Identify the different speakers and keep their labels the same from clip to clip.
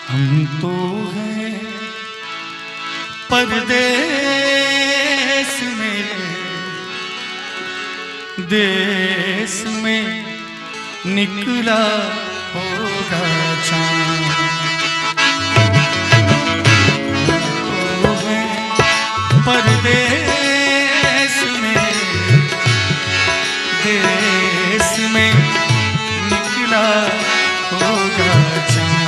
Speaker 1: हम तो हैं परदेश में, देश में निकला होगा चाँद। तो हैं परदेश में, देश में निकला होगा चाँद।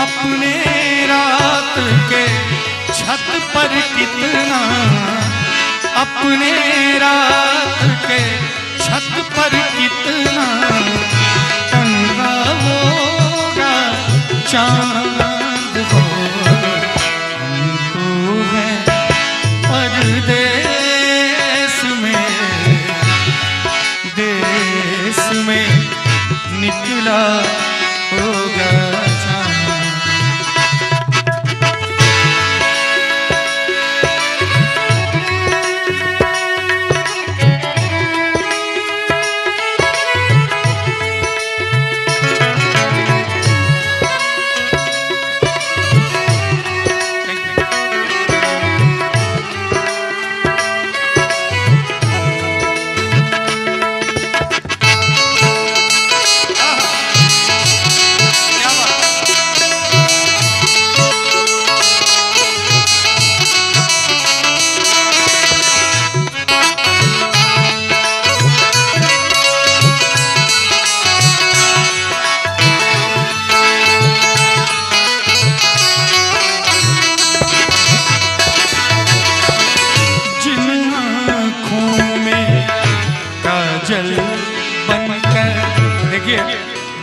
Speaker 1: अपने रात के छत पर कितना, अपने रात के छत पर कितना टंगा होगा चांद हो। हम तो हैं परदेश में, देश में निकला होगा चांद।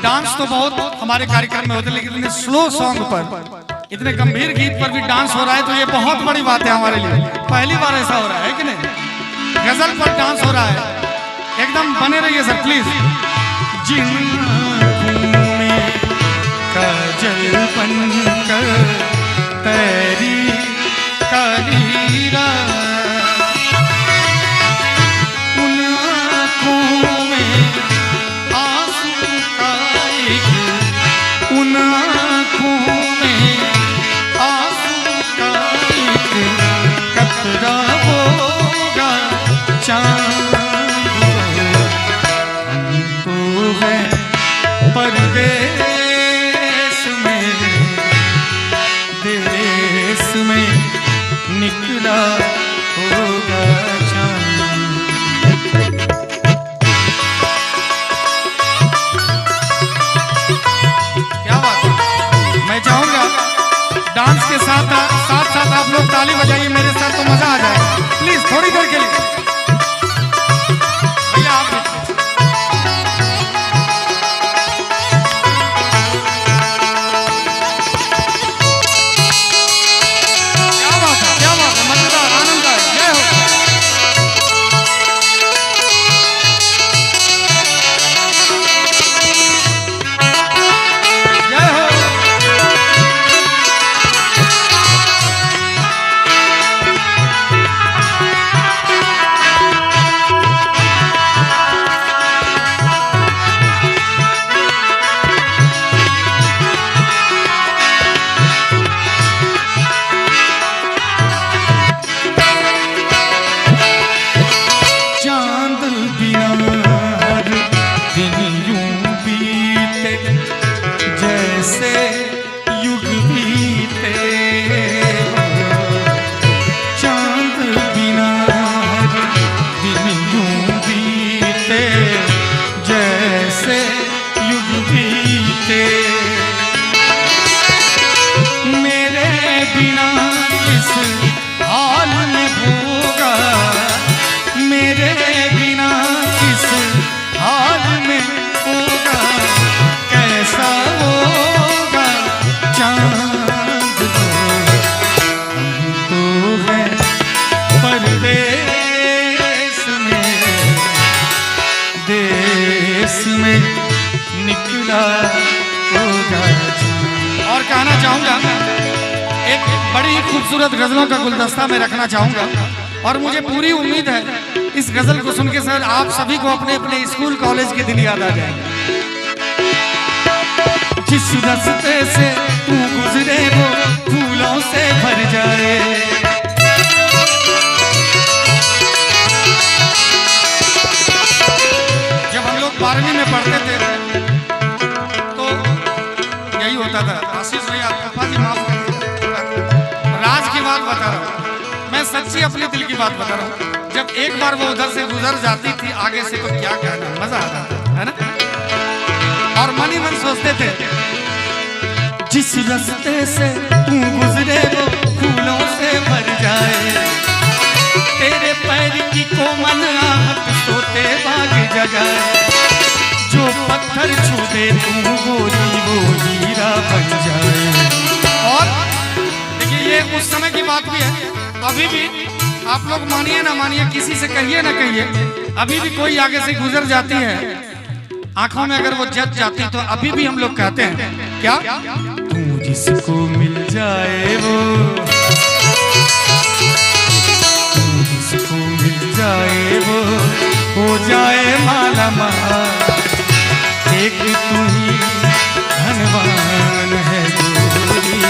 Speaker 1: डांस तो बहुत हमारे कार्यक्रम में होते, लेकिन इतने स्लो सॉन्ग पर, इतने गंभीर गीत पर भी डांस हो रहा है तो ये बहुत बड़ी बात है हमारे लिए। पहली बार ऐसा हो रहा है कि नहीं? गजल पर डांस हो रहा है, एकदम बने रहिए सर प्लीज। जिन में काजल बनकर तेरी काली रात, उन आँखों में आंसू का एक, उन आँखों में आंसू का एक कतरा होगा चांद। हम तो हैं परदेश में, देश में निकला होगा चांद। क्या बात है? मैं चाहूंगा डांस के साथ साथ आप लोग ताली बजाइए मेरे साथ, तो मजा आ जाएगा। प्लीज थोड़ी देर के लिए भैया आप निकला होगा। और कहना चाहूँगा, एक बड़ी ही खूबसूरत गजलों का गुलदस्ता मैं रखना चाहूँगा और मुझे पूरी उम्मीद है इस गजल को सुन के सर आप सभी को अपने अपने स्कूल कॉलेज के दिन याद आ जाएंगे। जिस रास्ते से तू गुजरे वो फूलों से भर जाए। जब हम लोग 12वीं में पढ़ते थे तो यही होता था। आशीष भैया पापा जी माफ करिए, राज की बात बता रहा हूँ मैं, सच्ची अपने दिल की बात बता रहा हूँ। जब एक बार वो उधर से गुजर जाती थी आगे से तो क्या कहना, मजा आता था, है ना। और मन ही मन सोचते थे जिस रास्ते से तू गुजरे वो फूलों से भर जाए। तेरे पैर की कोमल आहट सोते बाग जगाए। जो पत्थर छू दे तू गोरी वो हीरा बन जाए। और देखिए ये उस समय की बात भी है, अभी भी आप लोग मानिए ना मानिए, किसी से कहिए ना कहिए, अभी भी कोई आगे से गुजर जाती है, आंखों में अगर वो जच जाती तो अभी भी हम लोग कहते हैं क्या, तू जिसको मिल जाए वो, तू जिसको मिल जाए वो हो जाए माला माल। एक तू ही धनवान है गोरी,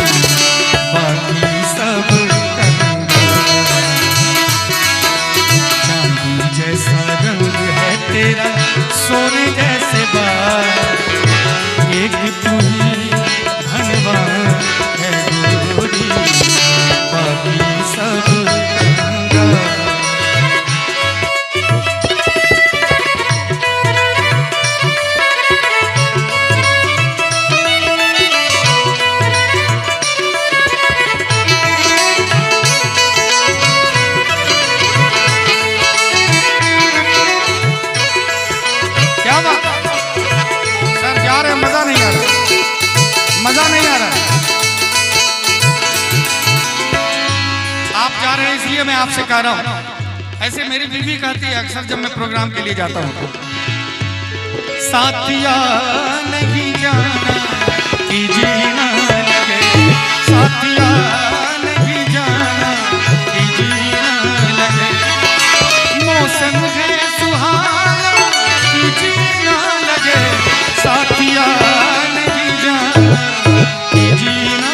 Speaker 1: बाकी सब चांदी जैसा रंग है तेरा, सोने जैसे बाल। एक तू ही धनवान है गोरी, बाकी सब कंगाल। मजा नहीं आ रहा, मजा नहीं आ रहा। आप जा रहे हैं इसलिए मैं आपसे कह रहा हूं। ऐसे मेरी बीवी कहती है अक्सर जब मैं प्रोग्राम के लिए जाता हूं, साथिया नहीं जाना कि जीना लगे, साथिया नहीं जाना कि जीना लगे। मौसम है सुहाना कि जीना लगे, साथिया नहीं जाना कि जीना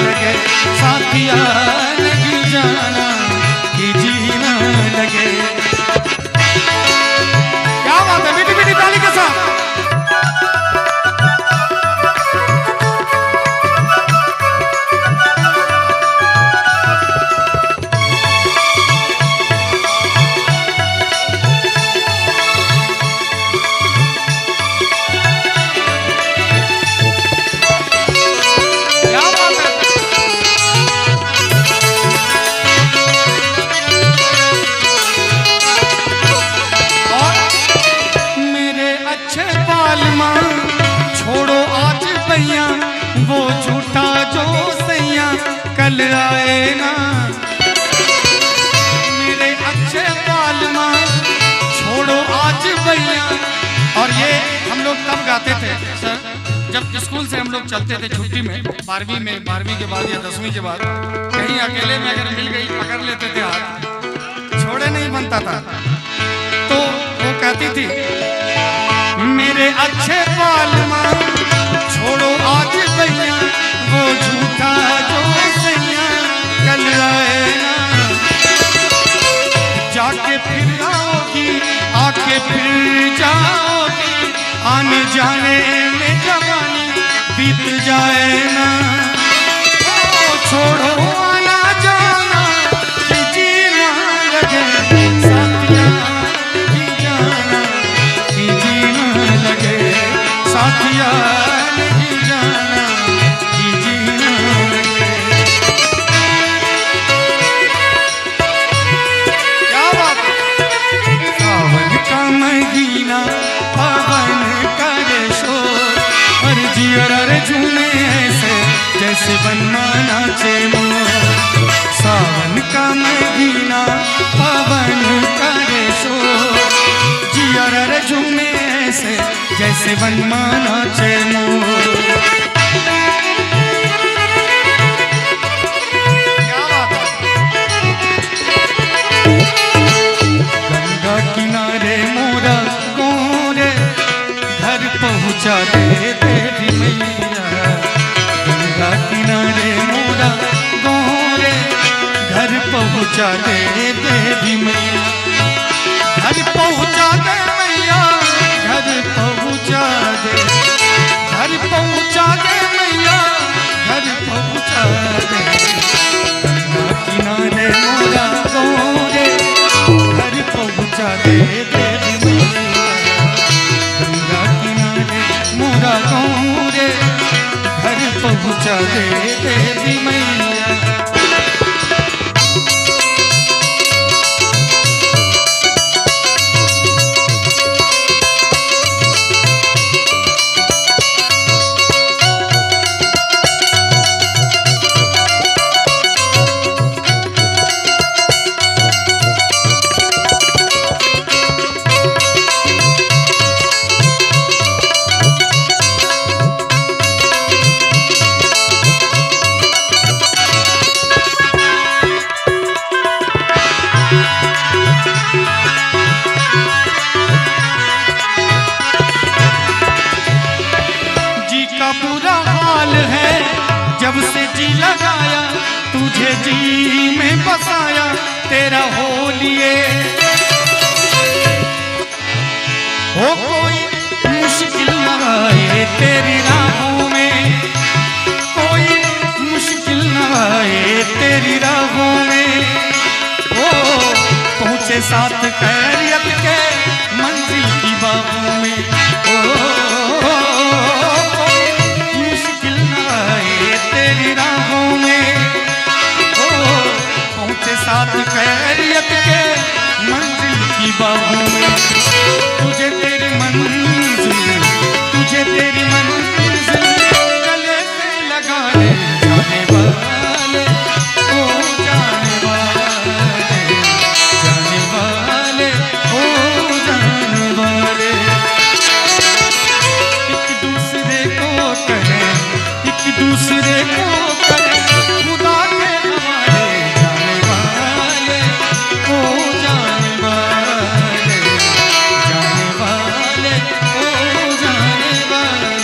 Speaker 1: लगे, साथिया नहीं जाना कि जीना लगे। क्या बात है, मीठी मीठी ताली के साथ। छोड़ो आज भैया वो झूठा जो सैया कल आए ना, मेरे अच्छे बालमा छोड़ो आज भैया। और ये हम लोग तब गाते थे सर जब स्कूल से हम लोग चलते थे छुट्टी में, 12वीं में, 12वीं के बाद या 10वीं के बाद कहीं अकेले में अगर मिल गई पकड़ लेते थे हाथ, छोड़े नहीं बनता था। तो वो कहती थी मेरे अच्छे बालमा छोड़ो आज भैया वो झूठा जो सैया कल आए ना। जाके फिर आओगी आके फिर जाओगी, आने जाने में जवानी बीत जाए ना। छोड़ो आना जाना कि जीना लगे, साथिया नहीं जाना कि जीना लगे, साथिया नहीं जाना कि जीना लगे। क्या बात है। सावन का महीना पवन करे शोर, और जियर झूमे ऐसे जैसे बनना नाचे मोर। सावन का महीना पवन करे शोर, जियर झूमे ऐसे जैसे बनना नाचे मोर। क्या बात है। गंगा किनारे मोरा गोरे घर पहुँचा दे तेरी मैया। पहुँचा दे देवी मैया, घर पहुँचा दे मैया, घर पहुँचा दे, घर पहुँचा दे मैया, घर पहुँचा दे। गंगा किनारे मोरा गाँव रे, घर पहुँचा दे देवी मैया, गंगा किनारे मोरा गाँव रे, घर पहुँचा दे देवी मैया। बुरा हाल है जब से जी लगाया, तुझे जी में बसाया, तेरा हो लिए हो कोई मुश्किल न आए तेरी राहों में, कोई मुश्किल न आए तेरी राहों में। ओ पहुँचे साथ खैरियत के मंजिल की बाहों में, ओ तेरी राहों में, ओ पहुँचे साथ खैरियत के मंजिल की बाहों में। तुझे तेरी मंजिल, तुझे तेरी मंजिल गले से लगा ले जाने वाले, ओ जाने वाले, जाने वाले, ओ जाने वाले। एक दूसरे को कहें, एक दूसरे को करें खुदा के हवाले, जाने वाले, ओ जाने वाले, जाने वाले, ओ जाने वाले।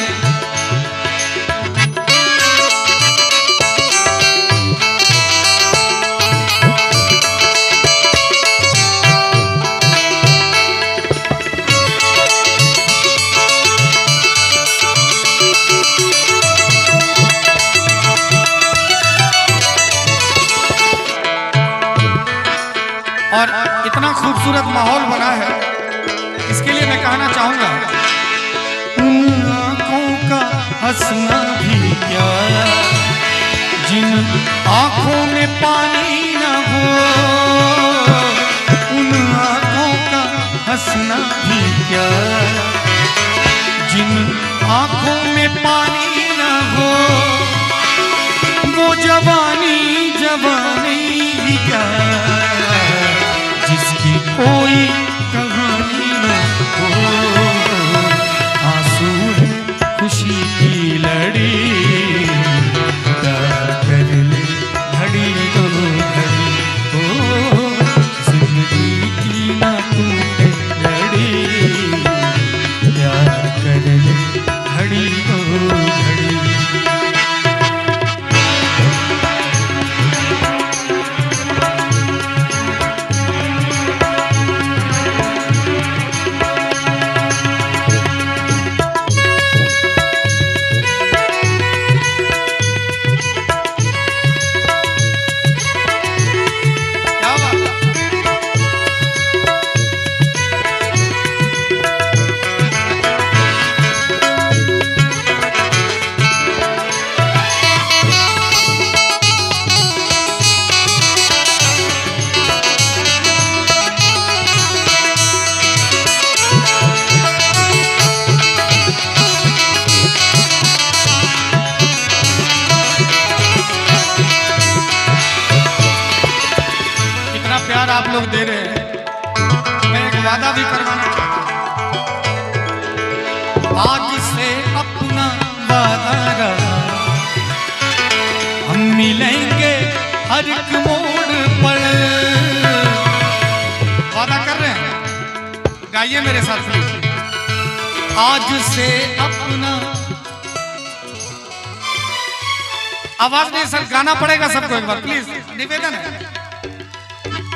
Speaker 1: और इतना खूबसूरत माहौल बना है, इसके लिए मैं कहना चाहूंगा, उन आंखों का हंसना भी क्या, जिन आंखों में पानी न हो, उन आंखों का हंसना भी क्या, जिन आंखों में पानी न हो। वो जवानी जवानी भी क्या, जिसकी कोई कहानी न हो। आंसू है खुशी की लड़ी, प्यार कर ले घड़ी दो घड़ी, ओ जिंदगी की ना टूटे लड़ी, प्यार कर ले घड़ी दो घड़ी। आप लोग दे रहे हैं, मैं एक वादा भी करवाना चाहता हूं। आज से अपना वादा रहा, हम मिलेंगे हर एक मोड़ पर। वादा कर रहे हैं, गाइए मेरे साथ प्लीज। आज से अपना, आवाज नहीं सर, गाना पड़ेगा सबको एक बार प्लीज, निवेदन है।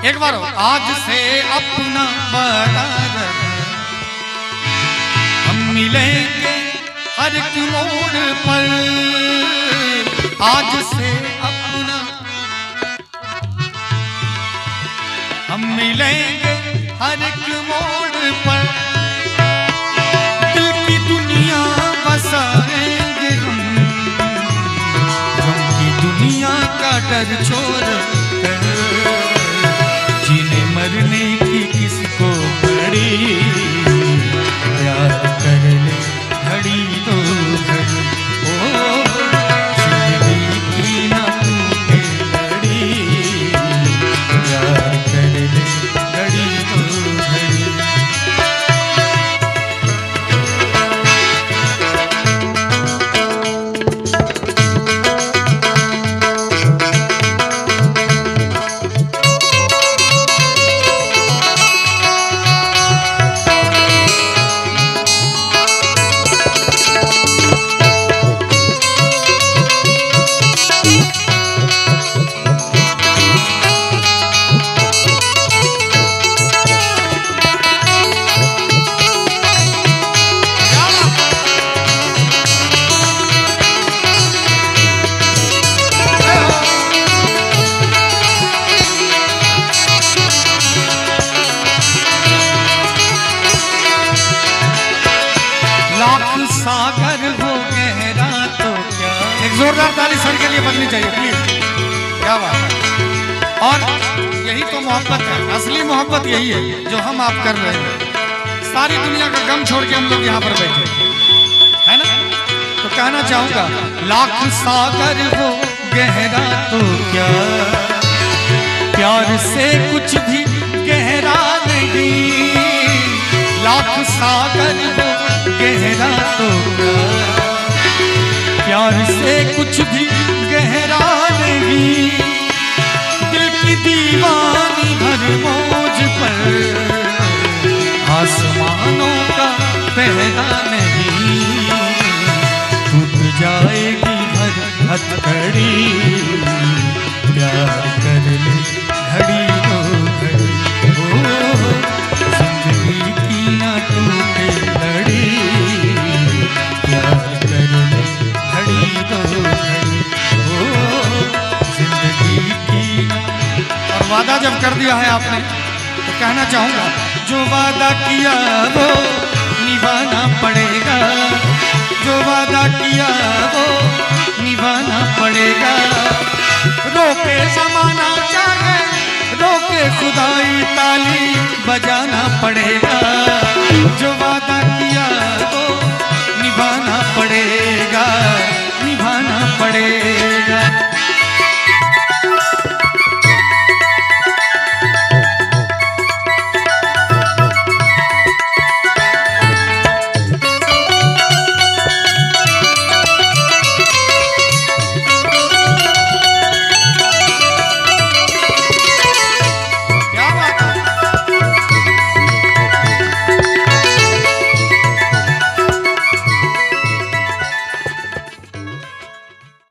Speaker 1: एक बार आज से अपना बराबर हम मिलेंगे हर एक मोड़ पर। आज से अपना हम मिलेंगे हर एक मोड़ पर। दिल की दुनिया बसाएंगे हम, गम की दुनिया का डर छोड़ कर। जीने मरने की किसको पड़ी, प्यार कर ले घड़ी तो घड़ी। ओ जिंदगी की ना टूटे लड़ी, प्यार कर ले घड़ी तो घड़ी। सागर हो गहरा तो क्या। एक जोरदार ताली सर के लिए बननी चाहिए प्लीज। क्या बात है। और यही तो मोहब्बत है, असली मोहब्बत यही है जो हम आप कर रहे हैं। सारी दुनिया का गम छोड़ के हम लोग यहाँ पर बैठे है ना। तो कहना चाहूंगा लाख सागर हो गहरा तो क्या, प्यार से कुछ भी गहरा नहीं। लाख सागर हो गहरा तो क्या, प्यार से कुछ भी गहरा नहीं। दिल की दीवानी हर मौज पर, आसमानों का पहरा नहीं। टूट जाएगी हर हथकड़ी, प्यार कर ले घड़ी तो घड़ी। ओ जिंदगी की ना टूटे लड़ी, प्यार कर ले घड़ी तो घड़ी। ओ जिंदगी की ना। और वादा जब कर दिया है आपने तो कहना चाहूंगा जो वादा किया वो निभाना पड़ेगा। जो वादा किया वो निभाना पड़ेगा। रोके जमाना चाहे रोके खुदाई, ताली बजाना पड़ेगा।